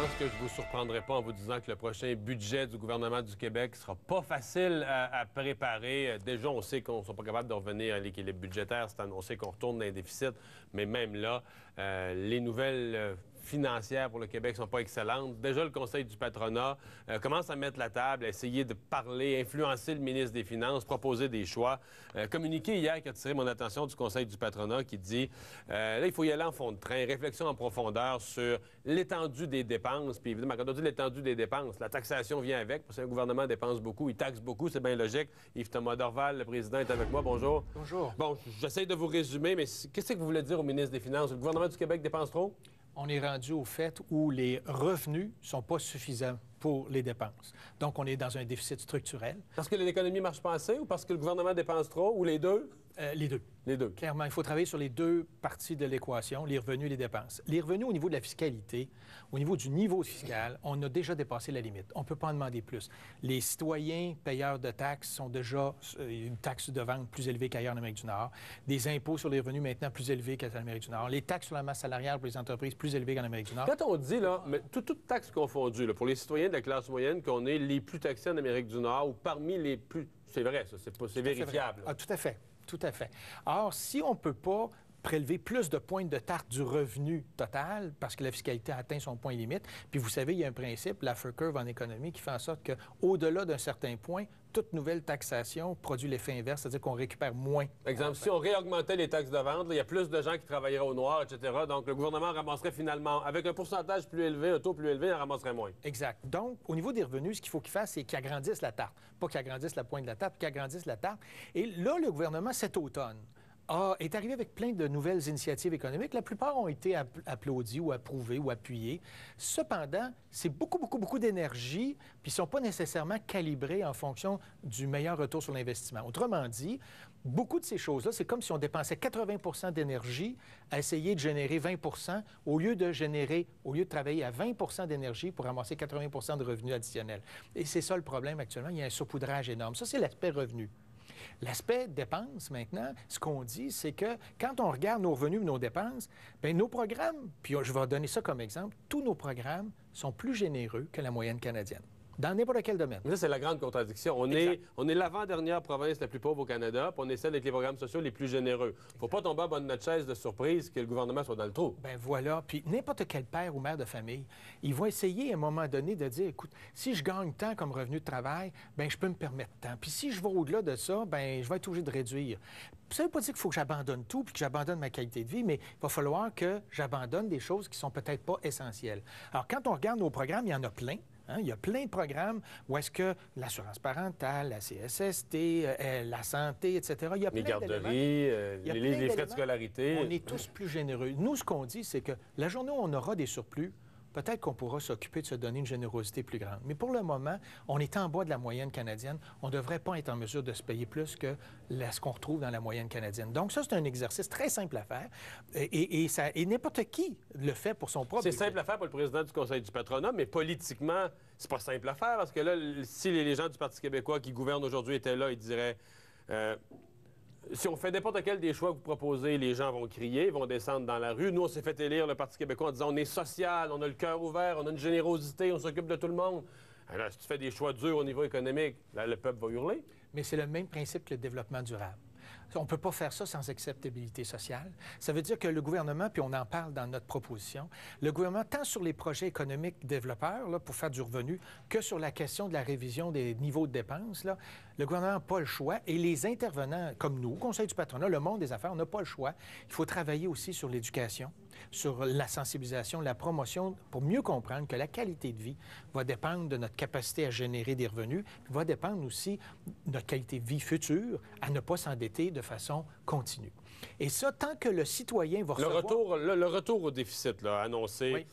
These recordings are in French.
pense que je ne vous surprendrai pas en vous disant que le prochain budget du gouvernement du Québec ne sera pas facile à préparer. Déjà, on sait qu'on ne sera pas capable de revenir à l'équilibre budgétaire. C'est annoncé qu'on retourne dans les déficits. Mais même là, les nouvelles financières pour le Québec ne sont pas excellentes. Déjà, le Conseil du patronat commence à mettre la table, à essayer de parler, influencer le ministre des Finances, proposer des choix. Communiqué hier qui a attiré mon attention du Conseil du patronat qui dit là, il faut y aller en fond de train, réflexion en profondeur sur l'étendue des dépenses. Puis évidemment, quand on dit l'étendue des dépenses, la taxation vient avec, parce qu'un gouvernement dépense beaucoup, il taxe beaucoup, c'est bien logique. Yves-Thomas Dorval, le président, est avec moi. Bonjour. Bonjour. Bon, j'essaie de vous résumer, mais qu'est-ce que vous voulez dire au ministre des Finances? Le gouvernement du Québec dépense trop? On est rendu au fait où les revenus ne sont pas suffisants pour les dépenses. Donc, on est dans un déficit structurel. Parce que l'économie marche pas assez ou parce que le gouvernement dépense trop ou les deux? Les deux. Les deux. Clairement, il faut travailler sur les deux parties de l'équation, les revenus et les dépenses. Les revenus au niveau de la fiscalité, au niveau du niveau fiscal, on a déjà dépassé la limite. On ne peut pas en demander plus. Les citoyens payeurs de taxes sont déjà une taxe de vente plus élevée qu'ailleurs en Amérique du Nord. Des impôts sur les revenus maintenant plus élevés qu'en Amérique du Nord. Les taxes sur la masse salariale pour les entreprises plus élevées qu'en Amérique du Nord. Quand on dit, là, mais toute taxe confondue, là, pour les citoyens de la classe moyenne, qu'on est les plus taxés en Amérique du Nord ou parmi les plus... C'est vrai, ça, c'est vérifiable. Ah, tout à fait. Tout à fait. Or, si on ne peut pas prélever plus de points de tarte du revenu total parce que la fiscalité a atteint son point limite, puis vous savez, il y a un principe, la Laffer curve en économie, qui fait en sorte qu'au-delà d'un certain point, toute nouvelle taxation produit l'effet inverse, c'est-à-dire qu'on récupère moins. Exemple, si on réaugmentait les taxes de vente, il y a plus de gens qui travailleraient au noir, etc. Donc, le gouvernement ramasserait finalement, avec un pourcentage plus élevé, un taux plus élevé, il en ramasserait moins. Exact. Donc, au niveau des revenus, ce qu'il faut qu'il fasse, c'est qu'il agrandisse la tarte. Pas qu'il agrandisse la pointe de la tarte, qu'il agrandisse la tarte. Et là, le gouvernement, cet automne, est arrivé avec plein de nouvelles initiatives économiques. La plupart ont été applaudies ou approuvées ou appuyées. Cependant, c'est beaucoup d'énergie, puis ils ne sont pas nécessairement calibrés en fonction du meilleur retour sur l'investissement. Autrement dit, beaucoup de ces choses-là, c'est comme si on dépensait 80 d'énergie à essayer de générer 20 au lieu de travailler à 20 d'énergie pour ramasser 80 de revenus additionnels. Et c'est ça le problème actuellement. Il y a un saupoudrage énorme. Ça, c'est l'aspect revenu. L'aspect dépenses, maintenant, ce qu'on dit, c'est que quand on regarde nos revenus et nos dépenses, bien, nos programmes, puis je vais donner ça comme exemple, tous nos programmes sont plus généreux que la moyenne canadienne. Dans n'importe quel domaine. Mais ça, c'est la grande contradiction. On est l'avant-dernière province la plus pauvre au Canada, puis on est celle avec les programmes sociaux les plus généreux. Il ne faut pas tomber en bas de notre chaise de surprise que le gouvernement soit dans le trou. Ben voilà. Puis n'importe quel père ou mère de famille, ils vont essayer à un moment donné de dire, écoute, si je gagne tant comme revenu de travail, ben je peux me permettre tant. Puis si je vais au-delà de ça, ben je vais être obligé de réduire. Ça ne veut pas dire qu'il faut que j'abandonne tout puis que j'abandonne ma qualité de vie, mais il va falloir que j'abandonne des choses qui sont peut-être pas essentielles. Alors, quand on regarde nos programmes, il y en a plein. Hein? Il y a plein de programmes où est-ce que l'assurance parentale, la CSST, la santé, etc. Il y a les plein garderies, les frais de scolarité. On est tous plus généreux. Nous, ce qu'on dit, c'est que la journée où on aura des surplus, peut-être qu'on pourra s'occuper de se donner une générosité plus grande. Mais pour le moment, on est en bas de la moyenne canadienne. On ne devrait pas être en mesure de se payer plus que ce qu'on retrouve dans la moyenne canadienne. Donc ça, c'est un exercice très simple à faire. Et n'importe qui le fait pour son propre... C'est simple à faire pour le président du Conseil du patronat, mais politiquement, c'est pas simple à faire parce que là, si les gens du Parti québécois qui gouvernent aujourd'hui étaient là, ils diraient... si on fait n'importe quel des choix que vous proposez, les gens vont crier, vont descendre dans la rue. Nous, on s'est fait élire le Parti québécois en disant on est social, on a le cœur ouvert, on a une générosité, on s'occupe de tout le monde. Alors, si tu fais des choix durs au niveau économique, là, le peuple va hurler. Mais c'est le même principe que le développement durable. On ne peut pas faire ça sans acceptabilité sociale. Ça veut dire que le gouvernement, puis on en parle dans notre proposition, le gouvernement, tant sur les projets économiques développeurs, là, pour faire du revenu, que sur la question de la révision des niveaux de dépenses, là, le gouvernement n'a pas le choix. Et les intervenants, comme nous, Conseil du patronat, le monde des affaires, on n'a pas le choix. Il faut travailler aussi sur l'éducation, sur la sensibilisation, la promotion, pour mieux comprendre que la qualité de vie va dépendre de notre capacité à générer des revenus, puis va dépendre aussi de notre qualité de vie future, à ne pas s'endetter de façon continue. Et ça, tant que le citoyen va recevoir... Le retour au déficit, là, annoncé, oui.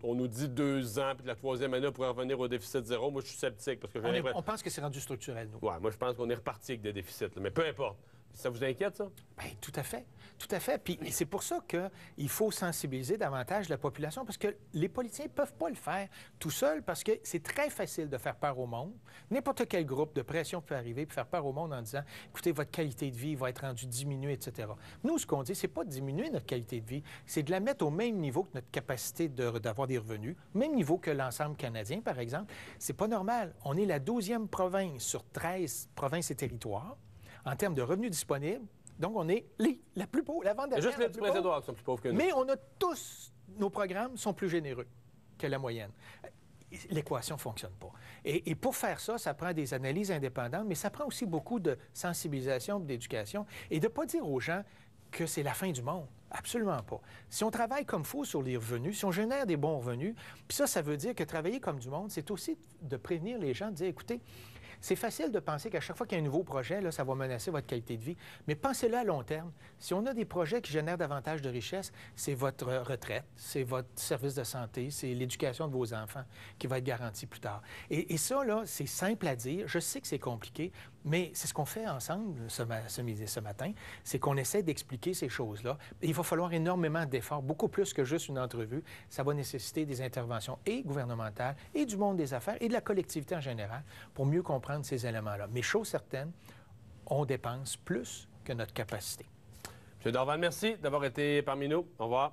On nous dit 2 ans, puis la 3e année, on pourrait revenir au déficit zéro. Moi, je suis sceptique. Parce que on pense que c'est rendu structurel, nous. Oui, moi, je pense qu'on est reparti avec des déficits. Là, mais peu importe. Ça vous inquiète, ça? Bien, tout à fait. Tout à fait. Puis c'est pour ça qu'il faut sensibiliser davantage la population, parce que les politiciens ne peuvent pas le faire tout seuls, parce que c'est très facile de faire peur au monde. N'importe quel groupe de pression peut arriver et faire peur au monde en disant, écoutez, votre qualité de vie va être rendue diminuée, etc. Nous, ce qu'on dit, c'est pas de diminuer notre qualité de vie, c'est de la mettre au même niveau que notre capacité d'avoir des revenus, même niveau que l'ensemble canadien, par exemple. C'est pas normal. On est la 12e province sur 13 provinces et territoires en termes de revenus disponibles. Donc, on est la plus pauvre, l'avant-dernière. Juste les petits Prince-Édouard qui sont plus pauvres que nous. Mais on a tous, nos programmes sont plus généreux que la moyenne. L'équation ne fonctionne pas. Et pour faire ça, ça prend des analyses indépendantes, mais ça prend aussi beaucoup de sensibilisation, d'éducation, et de ne pas dire aux gens que c'est la fin du monde. Absolument pas. Si on travaille comme il faut sur les revenus, si on génère des bons revenus, puis ça veut dire que travailler comme du monde, c'est aussi de prévenir les gens, de dire, écoutez, c'est facile de penser qu'à chaque fois qu'il y a un nouveau projet, là, ça va menacer votre qualité de vie. Mais pensez-le à long terme. Si on a des projets qui génèrent davantage de richesse, c'est votre retraite, c'est votre service de santé, c'est l'éducation de vos enfants qui va être garantie plus tard. Et ça, là, c'est simple à dire. Je sais que c'est compliqué, mais c'est ce qu'on fait ensemble ce matin, c'est qu'on essaie d'expliquer ces choses-là. Et il va falloir énormément d'efforts, beaucoup plus que juste une entrevue. Ça va nécessiter des interventions et gouvernementales, et du monde des affaires, et de la collectivité en général, pour mieux comprendre ces éléments-là. Mais chose certaine, on dépense plus que notre capacité. M. Dorval, merci d'avoir été parmi nous. Au revoir.